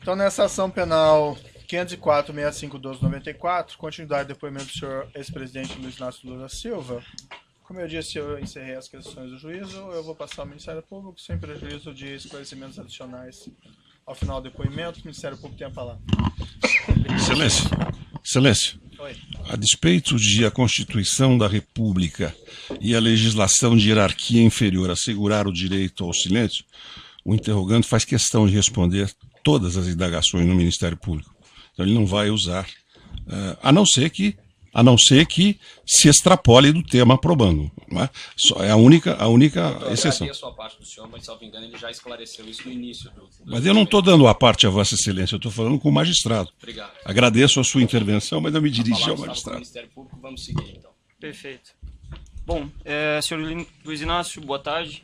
Então, nessa ação penal 504-65-12-94, continuidade do depoimento do senhor ex-presidente Luiz Inácio Lula da Silva, como eu disse, eu encerrei as questões do juízo, eu vou passar ao Ministério Público sem prejuízo de esclarecimentos adicionais ao final do depoimento. O Ministério Público tem a palavra. Excelência, Excelência, Oi. a despeito de a Constituição da República e a legislação de hierarquia inferior assegurar o direito ao silêncio, o interrogante faz questão de responder todas as indagações no Ministério Público. Então ele não vai usar, a não ser que se extrapole do tema probando. Não é? É a única exceção. Eu agradeço a parte do senhor, mas, salvo engano, ele já esclareceu isso no início do Mas eu não estou dando a parte a Vossa Excelência, eu estou falando com o magistrado. Obrigado. Agradeço a sua intervenção, mas eu me dirigi A ao palavra está com o magistrado. Ministério Público, vamos seguir, então. Perfeito. Bom, senhor Luiz Inácio, boa tarde.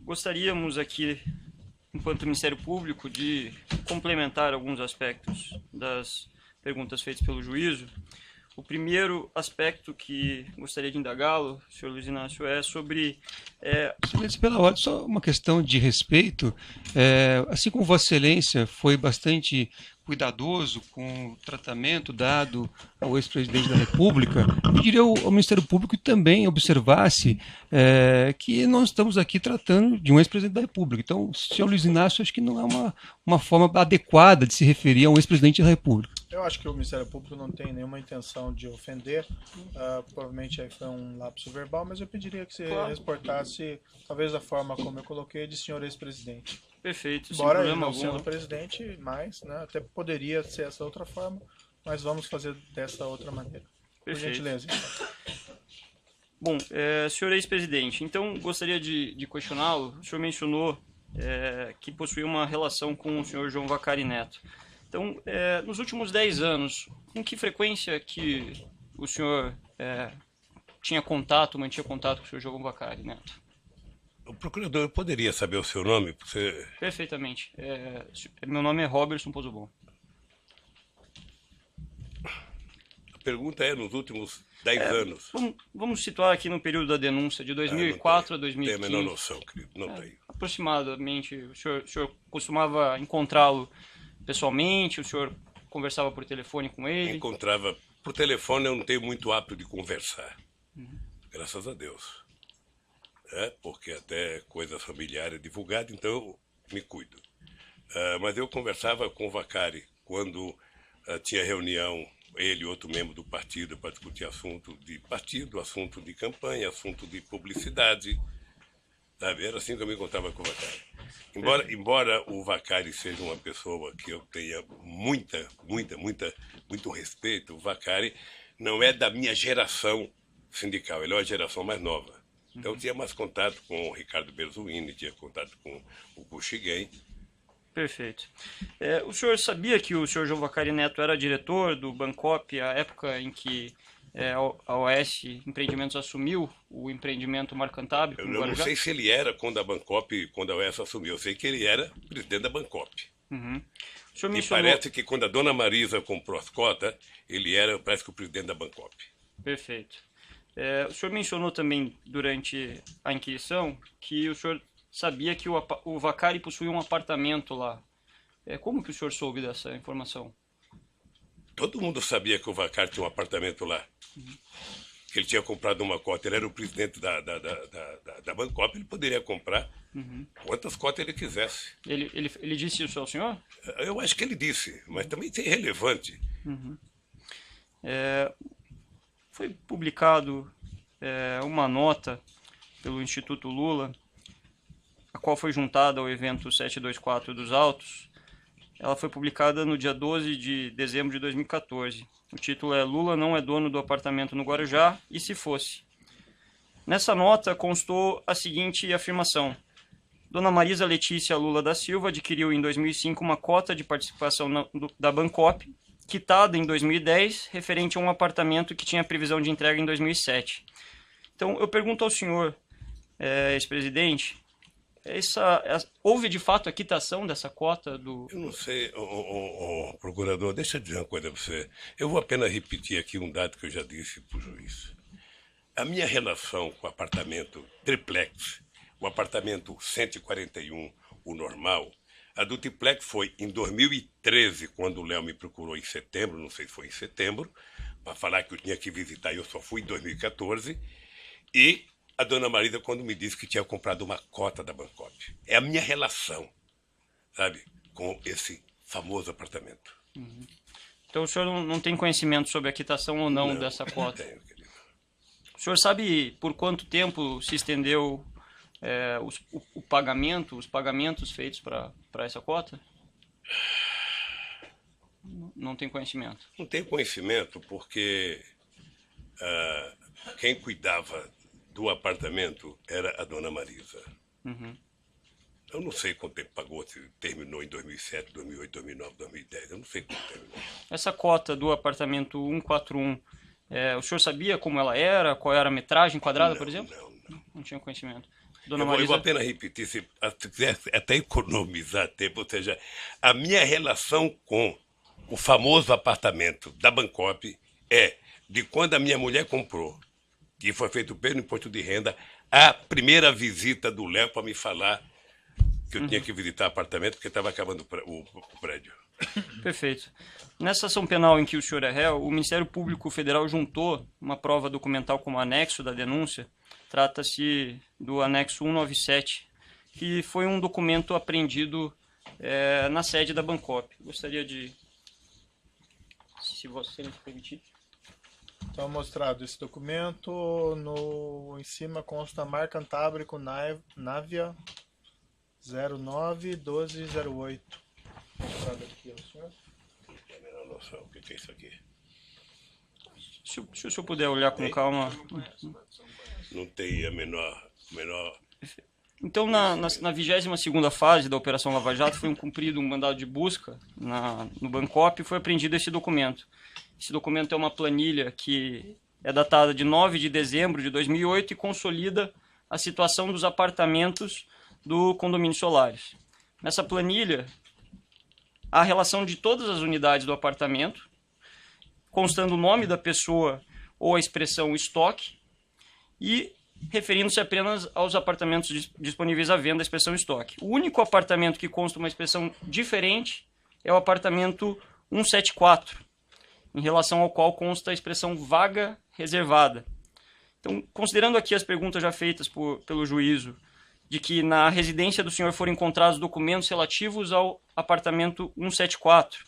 Gostaríamos aqui, enquanto Ministério Público, de complementar alguns aspectos das perguntas feitas pelo juízo. O primeiro aspecto que gostaria de indagá-lo, senhor Luiz Inácio, é sobre... Excelência, pela ordem, só uma questão de respeito. Assim como Vossa Excelência foi bastante cuidadoso com o tratamento dado ao ex-presidente da República, eu diria ao Ministério Público que também observasse que nós estamos aqui tratando de um ex-presidente da República. Então, senhor Luiz Inácio, acho que não é uma forma adequada de se referir a um ex-presidente da República. Eu acho que o Ministério Público não tem nenhuma intenção de ofender, provavelmente aí foi um lapso verbal, mas eu pediria que você reportasse, talvez da forma como eu coloquei, de senhor ex-presidente. Perfeito, sem Embora ele problema não sendo algum. presidente, mas né, até poderia ser essa outra forma, mas vamos fazer dessa outra maneira. Por Perfeito. gentileza. Então. Bom, senhor ex-presidente, então gostaria de questioná-lo. O senhor mencionou que possuía uma relação com o senhor João Vacari Neto. Então, nos últimos 10 anos, com que frequência que o senhor mantinha contato com o senhor João Vacari Neto? O procurador, eu poderia saber o seu nome? Você... Perfeitamente. Meu nome é Robertson Pozobon. A pergunta é nos últimos 10 anos. Vamos situar aqui no período da denúncia, de 2004 a 2015. Tenho a menor noção, querido. Não tenho. Aproximadamente. O senhor costumava encontrá-lo pessoalmente? O senhor conversava por telefone com ele? Encontrava por telefone, eu não tenho muito hábito de conversar. Graças a Deus. Porque até coisa familiar é divulgada, então eu me cuido. Mas eu conversava com o Vacari quando tinha reunião, ele e outro membro do partido, para discutir assunto de partido, assunto de campanha, assunto de publicidade. Sabe? Era assim que eu me encontrava com o Vacari. Embora o Vacari seja uma pessoa que eu tenha muito respeito, o Vacari não é da minha geração sindical, ele é uma geração mais nova. Então eu tinha mais contato com o Ricardo Berzuini, tinha contato com o Kuchiguen. Perfeito. O senhor sabia que o senhor João Vacari Neto era diretor do Bancop à época em que a OS Empreendimentos assumiu o empreendimento Marcantábrico? Eu não sei se ele era quando a OS assumiu, eu sei que ele era presidente da Bancop. Uhum. O senhor E mencionou... parece que quando a dona Marisa comprou as cotas, ele era, parece que, o presidente da Bancop. Perfeito. O senhor mencionou também, durante a inquisição, que o senhor sabia que o Vacari possuía um apartamento lá. Como que o senhor soube dessa informação? Todo mundo sabia que o Vacari tinha um apartamento lá. Que ele tinha comprado uma cota. Ele era o presidente da Bancop, ele poderia comprar quantas cotas ele quisesse. Ele disse isso ao senhor? Eu acho que ele disse, mas também isso é irrelevante. Foi publicado uma nota pelo Instituto Lula, a qual foi juntada ao evento 724 dos Autos. Ela foi publicada no dia 12 de dezembro de 2014. O título é Lula não é dono do apartamento no Guarujá, e se fosse? Nessa nota constou a seguinte afirmação. Dona Marisa Letícia Lula da Silva adquiriu em 2005 uma cota de participação da Bancop, quitada em 2010, referente a um apartamento que tinha previsão de entrega em 2007. Então, eu pergunto ao senhor, ex-presidente, houve de fato a quitação dessa cota do... Eu não sei, procurador, deixa eu dizer uma coisa para você. Eu vou apenas repetir aqui um dado que eu já disse para o juiz. A minha relação com o apartamento triplex, o apartamento 141, o normal, A do triplex foi em 2013, quando o Léo me procurou em setembro, não sei se foi em setembro, para falar que eu tinha que visitar, e eu só fui em 2014. E a dona Marisa, quando me disse que tinha comprado uma cota da Bancop. É a minha relação, sabe, com esse famoso apartamento. Então o senhor não tem conhecimento sobre a quitação ou não dessa cota? Não tenho, querido. O senhor sabe por quanto tempo se estendeu o pagamento, os pagamentos feitos para essa cota? Não tem conhecimento. Não tenho conhecimento porque quem cuidava do apartamento era a dona Marisa. Eu não sei quanto tempo pagou, se terminou em 2007, 2008, 2009, 2010. Eu não sei quanto terminou. Essa cota do apartamento 141, o senhor sabia como ela era? Qual era a metragem quadrada, por exemplo? Não tinha conhecimento. Dona Eu Marisa... vou apenas repetir, se quiser até economizar tempo, ou seja, a minha relação com o famoso apartamento da Bancop é de quando a minha mulher comprou, que foi feito pelo imposto de renda, a primeira visita do Léo para me falar que eu tinha que visitar o apartamento porque estava acabando o prédio. Perfeito. Nessa ação penal em que o senhor é réu, o Ministério Público Federal juntou uma prova documental como anexo da denúncia. Trata-se do anexo 197, que foi um documento apreendido na sede da Bancop. Gostaria de, se você me permitir. Então, mostrado esse documento, em cima consta a marca Cantábrico Navia 091208. Mostrado aqui ao senhor. Não tenho a menor noção o que é isso aqui. Se o senhor puder olhar com calma. Não tenho a menor... Então, na 22ª fase da Operação Lava Jato, foi cumprido um mandado de busca no Bancop e foi apreendido esse documento. Esse documento é uma planilha que é datada de 9 de dezembro de 2008 e consolida a situação dos apartamentos do condomínio Solares. Nessa planilha, há a relação de todas as unidades do apartamento, constando o nome da pessoa ou a expressão estoque, e referindo-se apenas aos apartamentos disponíveis à venda, a expressão estoque. O único apartamento que consta uma expressão diferente é o apartamento 174, em relação ao qual consta a expressão vaga reservada. Então, considerando aqui as perguntas já feitas pelo juízo, de que na residência do senhor foram encontrados documentos relativos ao apartamento 174,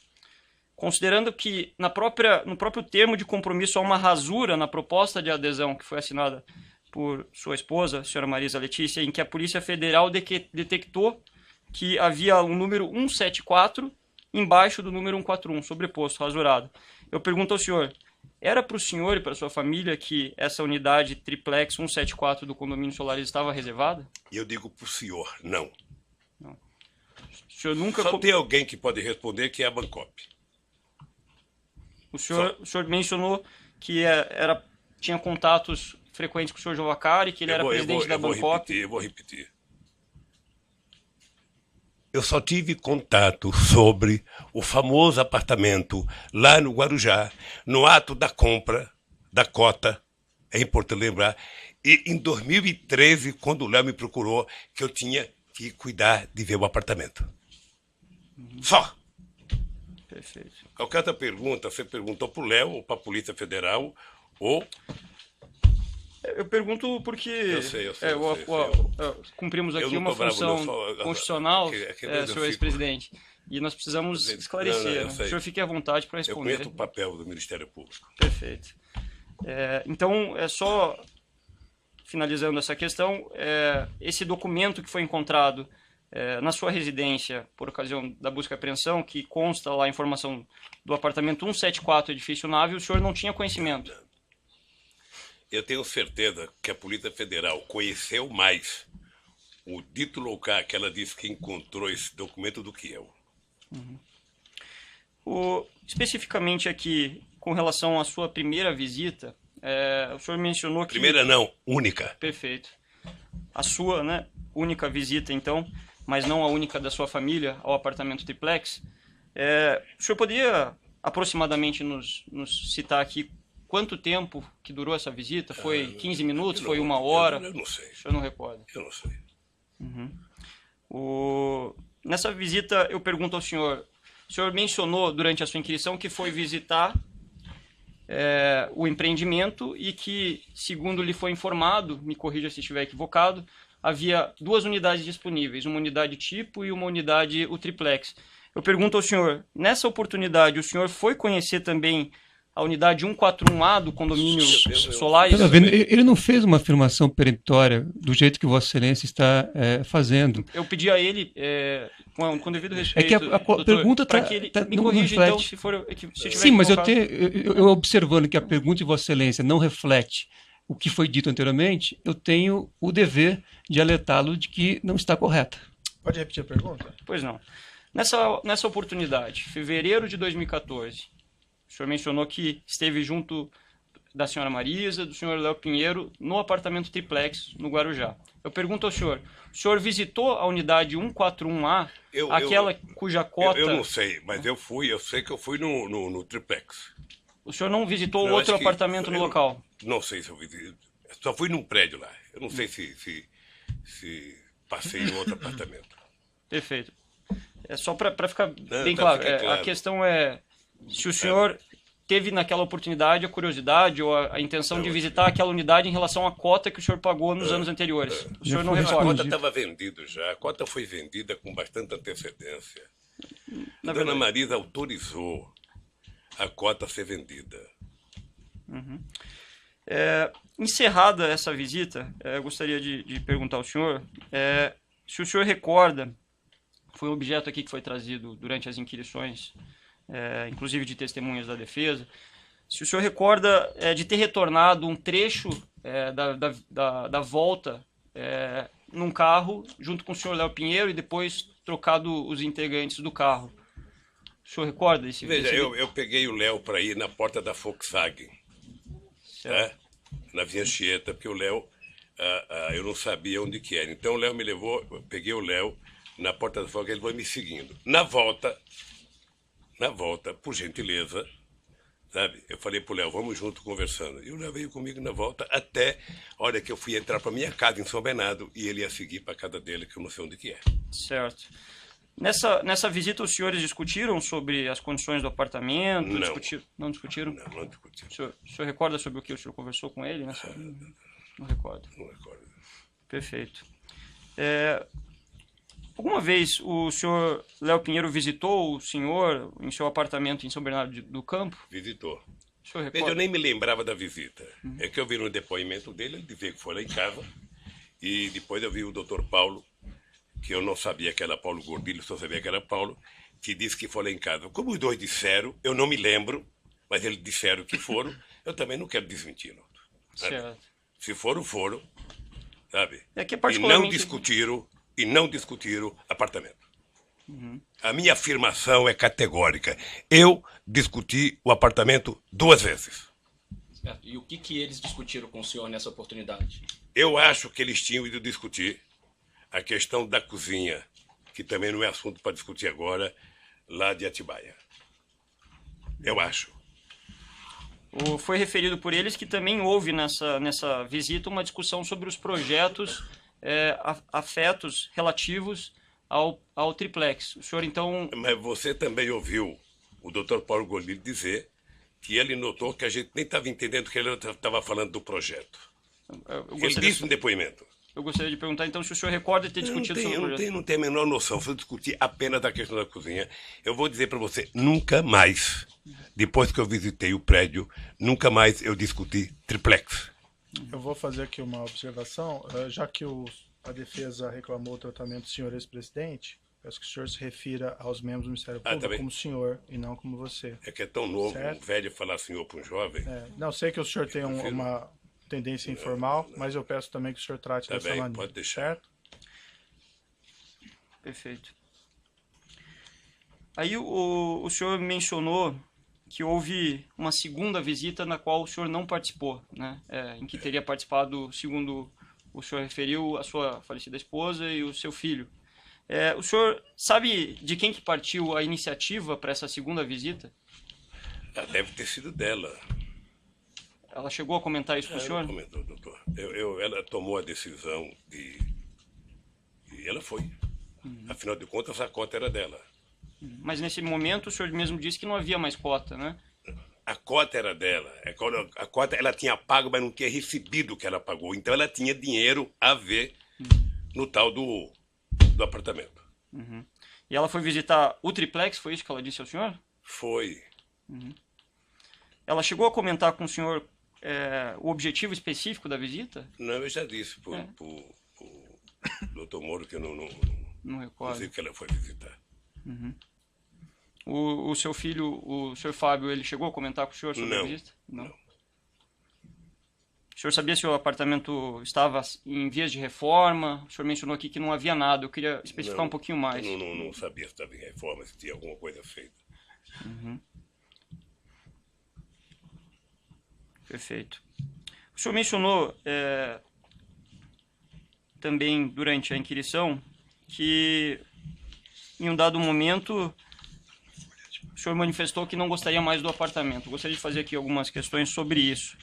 considerando que no próprio termo de compromisso há uma rasura na proposta de adesão que foi assinada por sua esposa, a senhora Marisa Letícia, em que a Polícia Federal detectou que havia um número 174 embaixo do número 141, sobreposto, rasurado. Eu pergunto ao senhor, era para o senhor e para a sua família que essa unidade triplex 174 do condomínio Solares estava reservada? E eu digo para o senhor, não. O senhor nunca... Só tem alguém que pode responder, que é a Bancop. O senhor mencionou que tinha contatos frequentes com o senhor Jovacari, que ele era presidente da Bancop. Eu vou repetir. Eu só tive contato sobre o famoso apartamento lá no Guarujá, no ato da compra da cota, é importante lembrar, e em 2013, quando o Léo me procurou, que eu tinha que cuidar de ver o apartamento. Só. Perfeito. Qualquer outra pergunta, você perguntou para o Léo, ou para a Polícia Federal, ou... Eu pergunto porque Eu sei. cumprimos aqui uma função constitucional, senhor ex-presidente, e nós precisamos esclarecer. Não, né? O senhor fique à vontade para Eu responder. conheço o papel do Ministério Público. Perfeito. Então, só finalizando essa questão, esse documento que foi encontrado na sua residência por ocasião da busca e apreensão, que consta lá a informação do apartamento 174, edifício Nave, o senhor não tinha conhecimento? Eu tenho certeza que a Polícia Federal conheceu mais o dito local que ela disse que encontrou esse documento do que eu. Especificamente aqui, com relação à sua primeira visita, o senhor mencionou que... Primeira não, única. Perfeito. A sua, né, única visita, então, mas não a única da sua família ao apartamento triplex. O senhor poderia aproximadamente nos citar aqui quanto tempo que durou essa visita? Foi 15 minutos? Foi 1 hora? Eu não sei. O senhor não recorda? Eu não sei. Nessa visita, eu pergunto ao senhor, o senhor mencionou durante a sua inquirição que foi visitar o empreendimento e que, segundo lhe foi informado, me corrija se estiver equivocado, havia 2 unidades disponíveis, uma unidade tipo e uma unidade o triplex. Eu pergunto ao senhor, nessa oportunidade, o senhor foi conhecer também a unidade 141A do condomínio Solares? Ele não fez uma afirmação peremptória do jeito que Vossa Excelência está fazendo. Eu pedi a ele, com devido respeito, É que a pergunta para que ele me não corrija, reflete. então, se tiver Sim, mas equivocado. eu observando que a pergunta de Vossa Excelência não reflete o que foi dito anteriormente, eu tenho o dever de alertá-lo de que não está correta. Pode repetir a pergunta? Pois não. Nessa oportunidade, fevereiro de 2014, o senhor mencionou que esteve junto da senhora Marisa, do senhor Léo Pinheiro, no apartamento triplex, no Guarujá. Eu pergunto ao senhor, o senhor visitou a unidade 141A, aquela cuja cota... Eu não sei, mas eu sei que eu fui no triplex. O senhor não visitou Não, outro acho que- apartamento no eu local? Não sei se eu visitei. Só fui num prédio lá. Eu não sei se passei em outro apartamento. Perfeito. É só para ficar bem tá, claro. fica claro. A questão é se o senhor teve naquela oportunidade a curiosidade ou a intenção de visitar aquela unidade em relação à cota que o senhor pagou nos anos anteriores. O senhor não fui A recorda. cota estava vendida já. A cota foi vendida com bastante antecedência. Na Dona verdade. Marisa autorizou a cota a ser vendida. Encerrada essa visita, eu gostaria de perguntar ao senhor se o senhor recorda, foi um objeto aqui que foi trazido durante as inquirições, inclusive de testemunhas da defesa, se o senhor recorda de ter retornado um trecho da volta num carro junto com o senhor Léo Pinheiro e depois trocado os integrantes do carro. O senhor recorda desse? Veja, desse- eu peguei o Léo para ir na porta da Volkswagen, Certo. né? Na Vinha Anchieta, porque o Léo, eu não sabia onde que era. Então o Léo me levou, eu peguei o Léo na porta da Volkswagen, ele foi me seguindo. Na volta, por gentileza, sabe? Eu falei pro Léo, vamos junto conversando. E o Léo veio comigo na volta até a hora que eu fui entrar para minha casa em São Bernardo e ele ia seguir para a casa dele, que eu não sei onde que é. Certo. Nessa visita, os senhores discutiram sobre as condições do apartamento? Não. Não discutiram? Não discutiu, O senhor recorda sobre o que o senhor conversou com ele? Não recordo. não recordo. Perfeito. Alguma vez o senhor Léo Pinheiro visitou o senhor em seu apartamento em São Bernardo do Campo? Visitou. O senhor Veja, eu recorda? nem me lembrava da visita. É que eu vi no depoimento dele, ele dizia que foi lá em casa. E depois eu vi o doutor Paulo, que eu não sabia que era Paulo Gordilho, só sabia que era Paulo, que disse que foi lá em casa. Como os dois disseram, eu não me lembro, mas eles disseram que foram, eu também não quero desmenti-lo. Certo. Se foram, foram, sabe? É que E não particularmente... discutiram apartamento. A minha afirmação é categórica. Eu discuti o apartamento 2 vezes. Certo. E o que eles discutiram com o senhor nessa oportunidade? Eu acho que eles tinham ido discutir a questão da cozinha, que também não é assunto para discutir agora, lá de Atibaia. Eu acho. Foi referido por eles que também houve nessa visita uma discussão sobre os projetos afetos relativos ao triplex. O senhor, então... Mas você também ouviu o doutor Paulo Gordilho dizer que ele notou que a gente nem estava entendendo que ele estava falando do projeto. Ele disse no depoimento. Eu gostaria de perguntar, então, se o senhor recorda de ter discutido sobre o projeto. Não tenho a menor noção. Se eu discutir apenas da questão da cozinha, eu vou dizer para você, nunca mais, depois que eu visitei o prédio, nunca mais eu discuti triplex. Eu vou fazer aqui uma observação. Já que a defesa reclamou o tratamento do senhor ex-presidente, peço que o senhor se refira aos membros do Ministério Público tá bem. como senhor e não como você. É que é tão novo, Certo. um velho falar senhor para um jovem. Não, sei que o senhor tem uma tendência informal, mas eu peço também que o senhor trate Tá dessa bem, maneira. pode deixar. Certo? Perfeito. Aí o senhor mencionou que houve uma segunda visita na qual o senhor não participou, né? Em que teria participado, segundo o senhor referiu, a sua falecida esposa e o seu filho. O senhor sabe de quem que partiu a iniciativa para essa segunda visita? Deve ter sido dela. Ela chegou a comentar isso com o Ela senhor? comentou, doutor. Ela tomou a decisão de... E ela foi. Afinal de contas, a cota era dela. Mas nesse momento o senhor mesmo disse que não havia mais cota, né? A cota era dela. A cota ela tinha pago, mas não tinha recebido o que ela pagou. Então ela tinha dinheiro a ver no tal do apartamento. E ela foi visitar o triplex, foi isso que ela disse ao senhor? Foi. Ela chegou a comentar com o senhor o objetivo específico da visita? Não, eu já disse pro doutor Moro que eu não Não recordo. sei que ela foi visitar. O seu filho, o senhor Fábio, ele chegou a comentar com o senhor sobre a Não. visita? Não. O senhor sabia se o apartamento estava em vias de reforma? O senhor mencionou aqui que não havia nada. Eu queria especificar um pouquinho mais. Não sabia se estava em reforma, se tinha alguma coisa feita. Perfeito. O senhor mencionou também durante a inquirição que em um dado momento o senhor manifestou que não gostaria mais do apartamento. Eu gostaria de fazer aqui algumas questões sobre isso.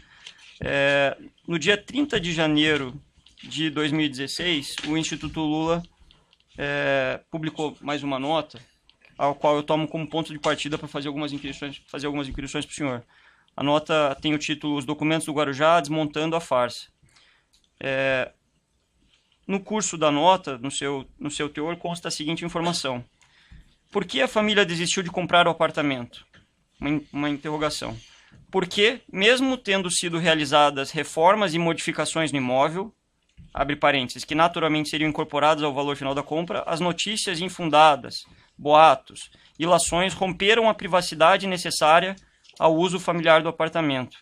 No dia 30 de janeiro de 2016, o Instituto Lula publicou mais uma nota, ao qual eu tomo como ponto de partida para fazer algumas inquirições para o senhor. A nota tem o título Os Documentos do Guarujá Desmontando a Farsa. No curso da nota, no seu teor, consta a seguinte informação. Por que a família desistiu de comprar o apartamento? Uma interrogação. Porque, mesmo tendo sido realizadas reformas e modificações no imóvel, abre parênteses, que naturalmente seriam incorporadas ao valor final da compra, as notícias infundadas, boatos, ilações romperam a privacidade necessária ao uso familiar do apartamento.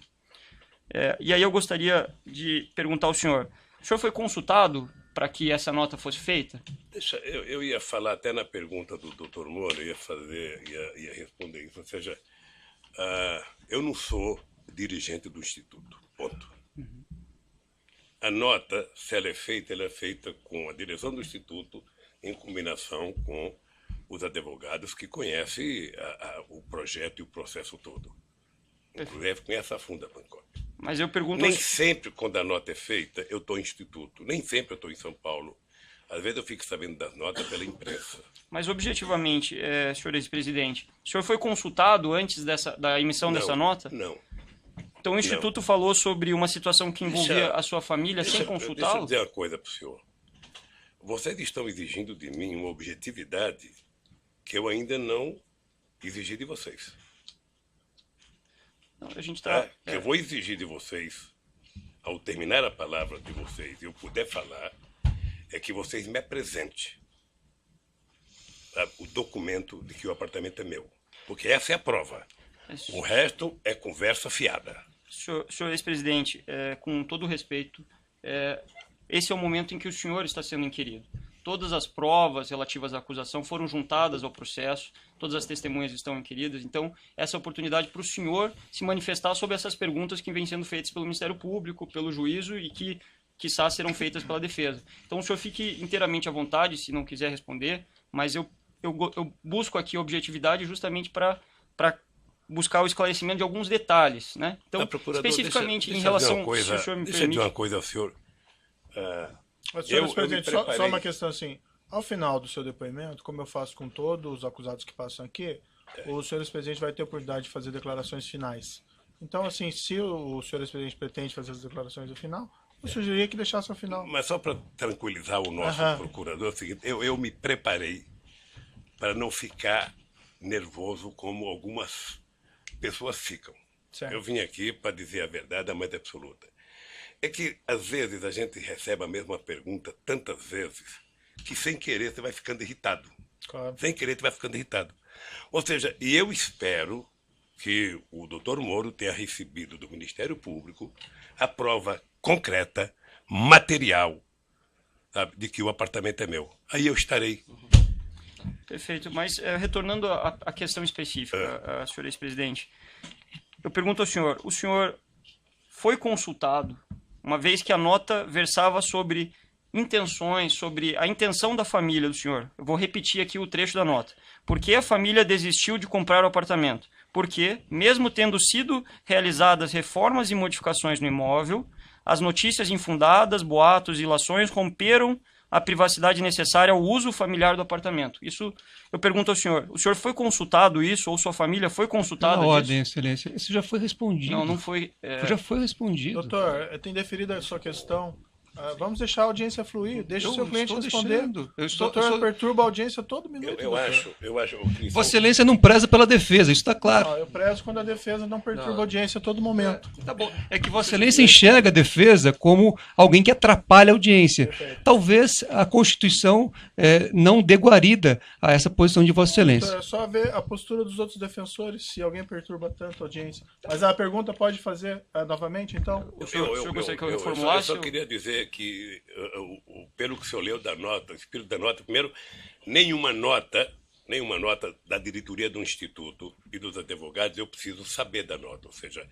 E aí eu gostaria de perguntar ao senhor, o senhor foi consultado para que essa nota fosse feita? Eu ia falar até na pergunta do Dr. Moura, ia responder isso. Ou seja, eu não sou dirigente do Instituto, ponto. A nota, se ela é feita com a direção do Instituto, em combinação com os advogados que conhecem o projeto e o processo todo. Inclusive conhece a fundo a Pancop. Mas eu pergunto... Nem sempre, quando a nota é feita, eu estou em Instituto. Nem sempre eu estou em São Paulo. Às vezes eu fico sabendo das notas pela imprensa. Mas objetivamente, senhor ex-presidente, o senhor foi consultado antes da emissão dessa nota? Não. Então o Instituto falou sobre uma situação que envolvia a sua família sem Deixa eu consultá-lo? dizer uma coisa para o senhor. Vocês estão exigindo de mim uma objetividade que eu ainda não exigi de vocês. Não, a gente está... Que eu vou exigir de vocês, ao terminar a palavra de vocês, e eu puder falar, é que vocês me apresentem o documento de que o apartamento é meu. Porque essa é a prova. O resto é conversa fiada. Senhor ex-presidente, com todo o respeito, esse é o momento em que o senhor está sendo inquirido. Todas as provas relativas à acusação foram juntadas ao processo, todas as testemunhas estão inquiridas, então essa é a oportunidade para o senhor se manifestar sobre essas perguntas que vêm sendo feitas pelo Ministério Público, pelo juízo e que, quiçá, serão feitas pela defesa. Então o senhor fique inteiramente à vontade, se não quiser responder, mas eu busco aqui objetividade justamente para buscar o esclarecimento de alguns detalhes, né? Então, especificamente em relação... Deixa eu dizer uma coisa ao senhor. Mas, senhor presidente, só uma questão assim. Ao final do seu depoimento, como eu faço com todos os acusados que passam aqui, o senhor ex-presidente vai ter a oportunidade de fazer declarações finais. Então, assim, se o senhor ex-presidente pretende fazer as declarações no final, eu sugeriria que deixasse ao final. Mas só para tranquilizar o nosso procurador, é o seguinte, eu me preparei para não ficar nervoso como algumas pessoas ficam. Certo. Eu vim aqui para dizer a verdade, a mais absoluta. É que, às vezes, a gente recebe a mesma pergunta tantas vezes que, sem querer, você vai ficando irritado. Claro. Sem querer, você vai ficando irritado. Ou seja, e eu espero que o doutor Moro tenha recebido do Ministério Público a prova concreta, material, sabe, de que o apartamento é meu. Aí eu estarei. Perfeito, mas retornando à questão específica, senhor ex-presidente, eu pergunto ao senhor, o senhor foi consultado, uma vez que a nota versava sobre intenções, sobre a intenção da família do senhor. Eu vou repetir aqui o trecho da nota. Por que a família desistiu de comprar o apartamento? Porque, mesmo tendo sido realizadas reformas e modificações no imóvel, as notícias infundadas, boatos e ilações romperam a privacidade necessária ao uso familiar do apartamento. Isso eu pergunto ao senhor. O senhor foi consultado isso, ou sua família foi consultada Pela disso? ordem, excelência. Isso já foi respondido. Não, não foi. Já foi respondido. Doutor, eu tenho deferido a sua questão. Vamos deixar a audiência fluir. Deixa o seu cliente responder. O doutor perturba a audiência todo minuto. Eu acho, Cris, Vossa Excelência não preza pela defesa, isso está claro. Não, eu prezo quando a defesa não perturba a audiência a todo momento. Tá bom. É que Vossa Excelência enxerga a defesa como alguém que atrapalha a audiência. Perfeito. Talvez a Constituição não dê guarida a essa posição de Vossa Excelência. Doutor, é só ver a postura dos outros defensores, se alguém perturba tanto a audiência. Mas a pergunta pode fazer novamente, então? O senhor gostaria que eu reformulasse? Eu só queria dizer que, pelo que o senhor leu da nota, o espírito da nota, primeiro, nenhuma nota da diretoria do Instituto e dos advogados eu preciso saber da nota. Ou seja,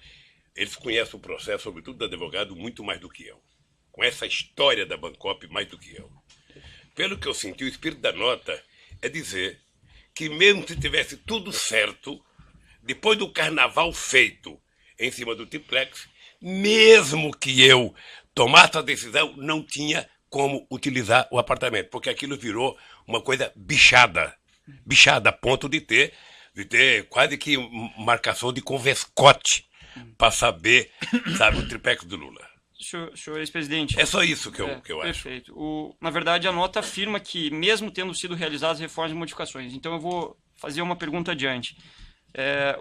eles conhecem o processo, sobretudo do advogado, muito mais do que eu. Com essa história da Bancop, mais do que eu. Pelo que eu senti, o espírito da nota é dizer que mesmo se tivesse tudo certo, depois do carnaval feito em cima do triplex, mesmo que eu tomasse a decisão, não tinha como utilizar o apartamento, porque aquilo virou uma coisa bichada a ponto de ter quase que marcação de converscote para saber, sabe, o triplex do Lula. Senhor ex-presidente. É só isso que eu acho. Perfeito. Na verdade, a nota afirma que, mesmo tendo sido realizadas reformas e modificações, então eu vou fazer uma pergunta adiante.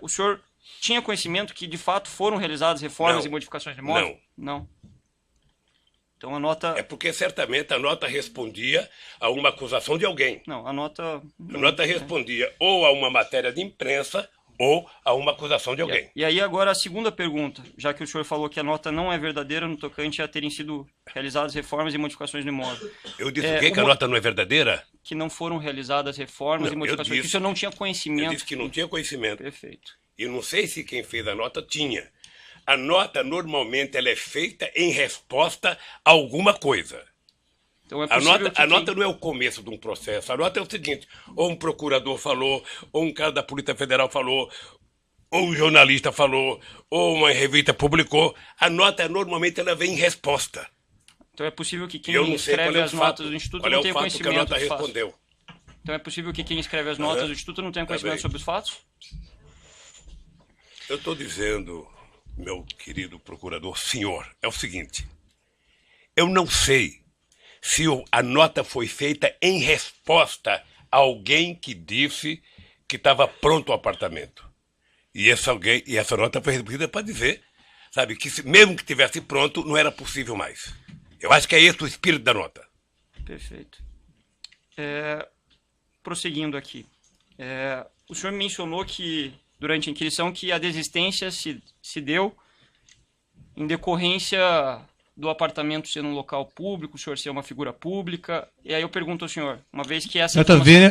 O senhor tinha conhecimento que, de fato, foram realizadas reformas e modificações de imóvel? Não. Então a nota... É porque certamente a nota respondia a uma acusação de alguém. Não, a nota... A nota respondia ou a uma matéria de imprensa ou a uma acusação de alguém. E aí agora a segunda pergunta, já que o senhor falou que a nota não é verdadeira no tocante a terem sido realizadas reformas e modificações no imóvel. Eu disse o quê? Que a nota não é verdadeira? Que não foram realizadas reformas e modificações, que o senhor não tinha conhecimento. Eu disse que não tinha conhecimento. Perfeito. E não sei se quem fez a nota tinha. A nota, normalmente, ela é feita em resposta a alguma coisa. Então, a nota não é o começo de um processo. A nota é o seguinte, ou um procurador falou, ou um cara da Polícia Federal falou, ou um jornalista falou, ou uma revista publicou. A nota, normalmente, ela vem em resposta. Então é possível que quem escreve as notas do Instituto não tenha conhecimento que a nota respondeu. Então é possível que quem escreve as notas do Instituto não tenha conhecimento sobre os fatos? Eu estou dizendo, meu querido procurador, senhor, é o seguinte. Eu não sei se a nota foi feita em resposta a alguém que disse que estava pronto o apartamento. E essa nota foi recebida para dizer, sabe, que mesmo que estivesse pronto, não era possível mais. Eu acho que é esse o espírito da nota. Perfeito. Prosseguindo aqui. O senhor mencionou que, durante a inquisição, que a desistência se deu em decorrência do apartamento ser um local público, o senhor ser uma figura pública. E aí eu pergunto ao senhor, uma vez que essa...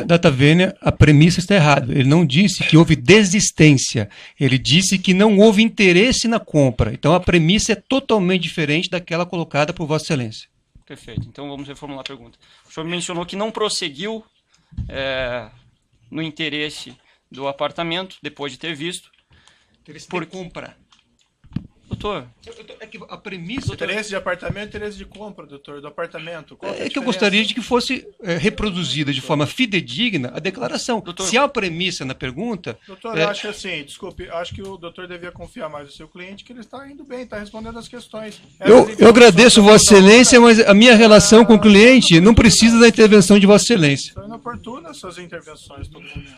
Data Vênia, a premissa está errada. Ele não disse que houve desistência. Ele disse que não houve interesse na compra. Então a premissa é totalmente diferente daquela colocada por Vossa Excelência. Perfeito. Então vamos reformular a pergunta. O senhor mencionou que não prosseguiu no interesse do apartamento, depois de ter visto. Interesse por compra. Doutor, é que a premissa... Interesse de apartamento, interesse de compra, doutor, do apartamento. É que eu gostaria de que fosse reproduzida de forma fidedigna a declaração. Doutor, se há uma premissa na pergunta... Doutor, eu acho assim, desculpe, acho que o doutor devia confiar mais no seu cliente, que ele está indo bem, está respondendo as questões. Eu agradeço Vossa Excelência, mas a minha relação com o cliente não precisa da intervenção de Vossa Excelência. São inoportunas suas intervenções todo momento.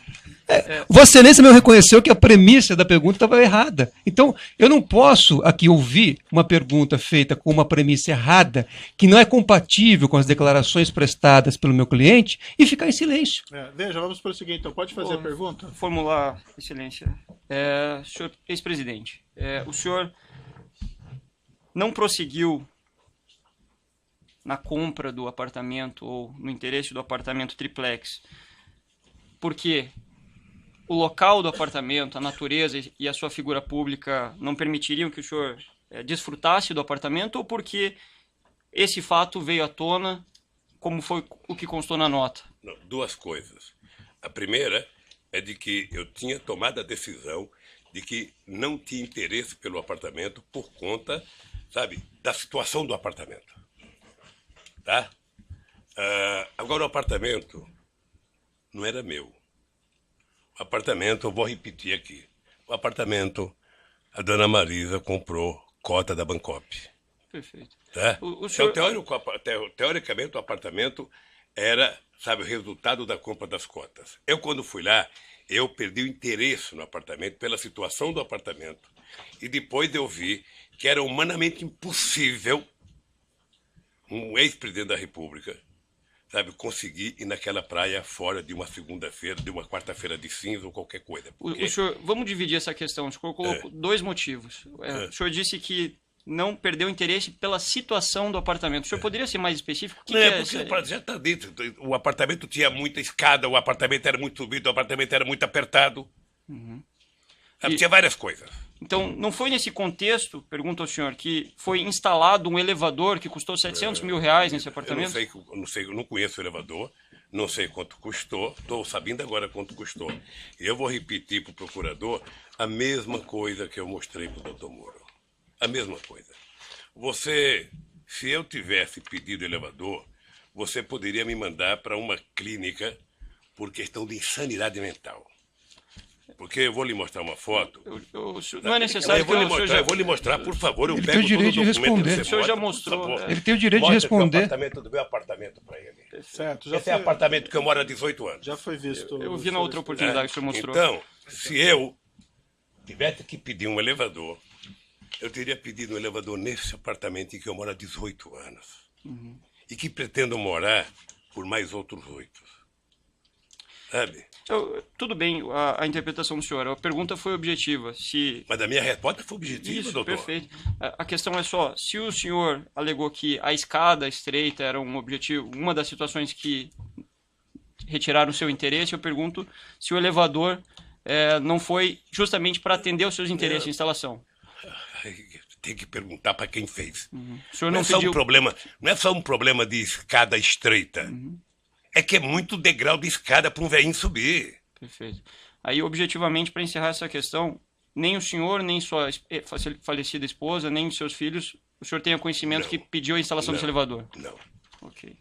Vossa Excelência me reconheceu que a premissa da pergunta estava errada. Então, eu não posso aqui ouvir uma pergunta feita com uma premissa errada, que não é compatível com as declarações prestadas pelo meu cliente, e ficar em silêncio. Veja, vamos prosseguir então. Pode fazer a pergunta? Formular, Excelência. Senhor ex-presidente, o senhor não prosseguiu na compra do apartamento ou no interesse do apartamento triplex, porque o local do apartamento, a natureza e a sua figura pública não permitiriam que o senhor desfrutasse do apartamento, ou porque esse fato veio à tona, como foi o que constou na nota? Não, duas coisas. A primeira é de que eu tinha tomado a decisão de que não tinha interesse pelo apartamento por conta, sabe, da situação do apartamento. Tá? Agora, o apartamento não era meu. O apartamento, eu vou repetir aqui. O apartamento, a dona Marisa comprou cota da Bancop. Perfeito. Tá? O senhor... Teoricamente, o apartamento era, sabe, o resultado da compra das cotas. Eu, quando fui lá, eu perdi o interesse no apartamento pela situação do apartamento. E depois eu vi que era humanamente impossível um ex-presidente da República, sabe, conseguir ir naquela praia fora de uma segunda-feira, de uma quarta-feira de cinza ou qualquer coisa. Porque... O senhor, vamos dividir essa questão. O senhor colocou dois motivos. O senhor disse que não perdeu interesse pela situação do apartamento. O senhor poderia ser mais específico? Porque já está dito. O apartamento tinha muita escada, o apartamento era muito subido, o apartamento era muito apertado. Tinha várias coisas. Então, não foi nesse contexto, pergunto ao senhor, que foi instalado um elevador que custou 700 mil reais nesse apartamento? Eu não conheço o elevador, não sei quanto custou, estou sabendo agora quanto custou. E eu vou repetir para o procurador a mesma coisa que eu mostrei para o doutor Moro. A mesma coisa. Se eu tivesse pedido elevador, você poderia me mandar para uma clínica por questão de insanidade mental. Porque eu vou lhe mostrar uma foto. Não é necessário que eu vou lhe mostrar, por favor. Eu Ele pego tem o direito todo o de documento responder. que O senhor já mostra, mostrou. por favor. Ele tem o direito de Mostra responder. do meu apartamento para ele. Certo, Esse é o apartamento que eu moro há 18 anos. já foi visto. Eu vi na outra oportunidade que o senhor mostrou. Então, se eu tivesse que pedir um elevador, eu teria pedido um elevador nesse apartamento em que eu moro há 18 anos. E que pretendo morar por mais outros 8. Sabe? Tudo bem, a interpretação do senhor. A pergunta foi objetiva. Mas a minha resposta foi objetiva, Isso, doutor. perfeito. A questão é só, se o senhor alegou que a escada estreita era um objetivo, uma das situações que retiraram o seu interesse, eu pergunto se o elevador não foi justamente para atender os seus interesses de instalação. Tem que perguntar para quem fez. O senhor Não não pediu... é só um problema de escada estreita. É que é muito degrau de escada para um velhinho subir. Perfeito. Aí, objetivamente, para encerrar essa questão, nem o senhor, nem sua falecida esposa, nem os seus filhos, o senhor tenha conhecimento que pediu a instalação desse elevador? Não. Ok.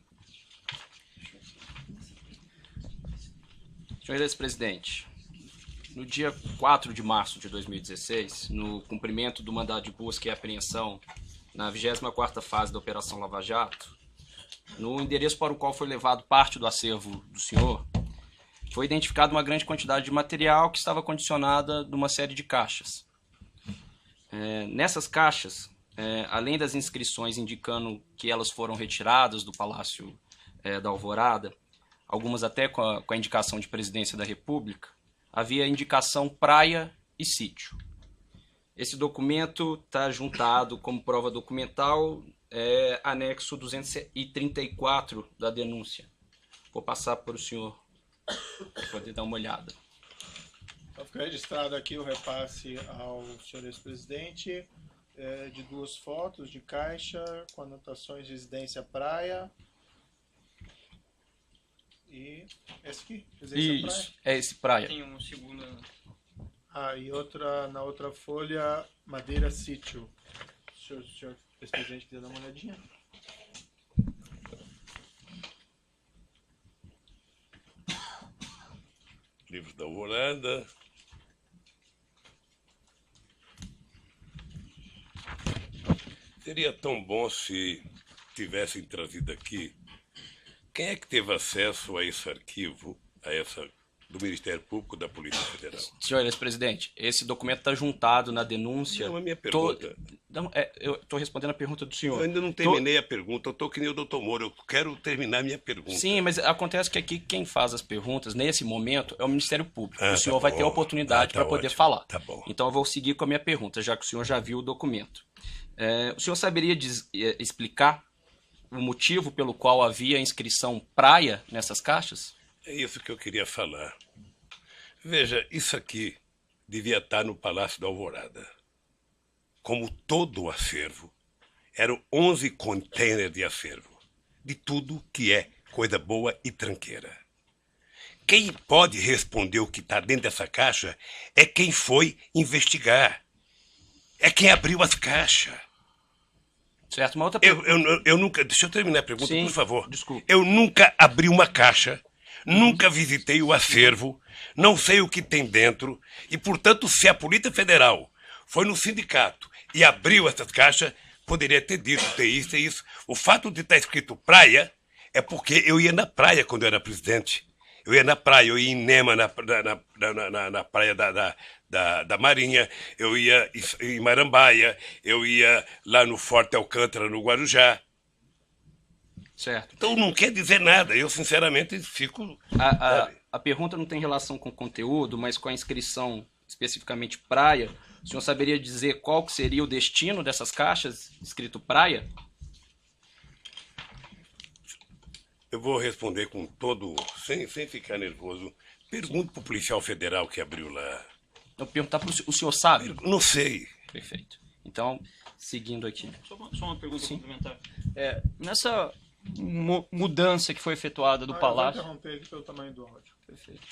Senhor ex-presidente, no dia 4 de março de 2016, no cumprimento do mandado de busca e apreensão na 24ª fase da Operação Lava Jato, no endereço para o qual foi levado parte do acervo do senhor, foi identificada uma grande quantidade de material que estava condicionada numa série de caixas. Nessas caixas, além das inscrições indicando que elas foram retiradas do Palácio da Alvorada, algumas até com a indicação de Presidência da República, havia indicação praia e sítio. Esse documento está juntado como prova documental, anexo 234 da denúncia. Vou passar para o senhor poder dar uma olhada. Fica registrado aqui o repasse ao senhor ex-presidente de 2 fotos de caixa com anotações de residência praia. E esse aqui, residência praia? Isso, é esse praia. Tem um segundo... E na outra folha, madeira sítio. O senhor ex-presidente quiser dar uma olhadinha? Livro da Alvorada. Seria tão bom se tivessem trazido aqui. Quem é que teve acesso a esse arquivo, do Ministério Público da Polícia Federal? Senhor ex-presidente, esse documento está juntado na denúncia. Não, a minha pergunta. Eu estou respondendo a pergunta do senhor. Eu ainda não terminei a pergunta, eu estou que nem o doutor Moro, eu quero terminar a minha pergunta. Sim, mas acontece que aqui quem faz as perguntas, nesse momento, é o Ministério Público. O senhor vai ter a bom. oportunidade Tá para poder ótimo. falar. Tá bom. Então eu vou seguir com a minha pergunta, já que o senhor já viu o documento. O senhor saberia explicar o motivo pelo qual havia inscrição praia nessas caixas? É isso que eu queria falar. Veja, isso aqui devia estar no Palácio da Alvorada. Como todo o acervo, eram 11 containers de acervo, de tudo que é coisa boa e tranqueira. Quem pode responder o que está dentro dessa caixa é quem foi investigar. É quem abriu as caixas. Certo, uma outra pergunta. Eu nunca... Deixa eu terminar a pergunta, Sim, por favor. desculpe. Eu nunca abri uma caixa, nunca visitei o acervo, não sei o que tem dentro, e, portanto, se a Polícia Federal foi no sindicato e abriu essas caixas, poderia ter dito, ter isso. O fato de estar escrito praia é porque eu ia na praia quando eu era presidente. Eu ia na praia, eu ia em Nema, na praia da Marinha, eu ia em Marambaia, eu ia lá no Forte Alcântara, no Guarujá. Certo. Então não quer dizer nada, eu sinceramente fico... A pergunta não tem relação com o conteúdo, mas com a inscrição especificamente praia. O senhor saberia dizer qual que seria o destino dessas caixas escrito praia? Eu vou responder com todo... sem ficar nervoso. Pergunte para o policial federal que abriu lá. Eu vou perguntar para o senhor sabe? Não sei. Perfeito. Então, seguindo aqui. Só uma pergunta complementar. Nessa mudança que foi efetuada do Eu vou Palácio... interromper aqui pelo tamanho do áudio. Perfeito.